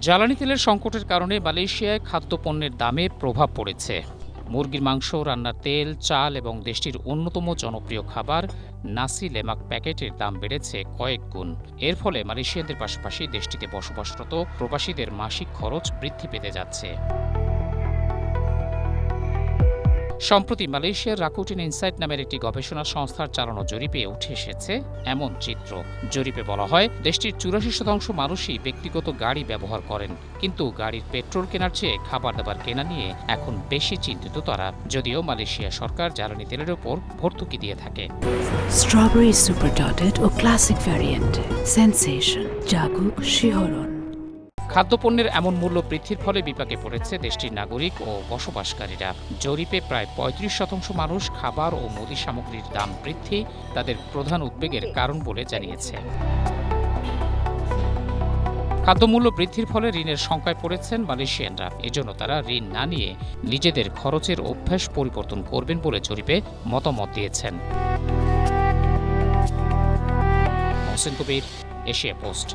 জ্বালানি তেলের সংকটের কারণে মালয়েশিয়ায় খাদ্যপণ্যের দামে প্রভাব পড়েছে। মুরগির মাংস, রান্নার তেল, চাল এবং দেশটির অন্যতম জনপ্রিয় খাবার নাসি লেমাক প্যাকেটের দাম বেড়েছে কয়েক গুণ। এর ফলে মালয়েশিয়ানদের পাশাপাশি দেশটিতে বসবাসরত প্রবাসীদের মাসিক খরচ বৃদ্ধি পেতে যাচ্ছে। সম্প্রতি মালয়েশিয়ার রাকুটেন ইনসাইট নামের একটি গবেষণা সংস্থার চালানো জরিপে উঠে এসেছে এমন চিত্র। জরিপে বলা হয়, দেশটির ৮৪% মানুষই ব্যক্তিগত গাড়ি ব্যবহার করেন, কিন্তু গাড়ির পেট্রোল কেনার চেয়ে খাবার দাবার কেনা নিয়ে এখন বেশি চিন্তিত তারা, যদিও মালয়েশিয়া সরকার জ্বালানি তেলের ওপর ভর্তুকি দিয়ে থাকে। স্ট্রবেরি সুপার ডটেড ও ক্লাসিক ভ্যারিয়েন্টে সেন্সেশন জাগুক শিহরণ। খাদ্যপণ্যের এমন মূল্য বৃদ্ধির ফলে বিপাকে পড়েছে দেশটির নাগরিক ও বসবাসকারীরা। জরিপে প্রায় ৩৫% মানুষ খাবার ও মুদি সামগ্রীর দাম বৃদ্ধি তাদের প্রধান উদ্বেগের কারণ বলে জানিয়েছে। খাদ্যমূল্য বৃদ্ধির ফলে ঋণের শঙ্কায় পড়েছেন মালয়েশিয়ানরা। এজন্য তারা ঋণ না নিয়ে নিজেদের খরচের অভ্যাস পরিবর্তন করবেন বলে জরিপে মতামত দিয়েছেন। মহসিন কবির, এশিয়া পোস্ট।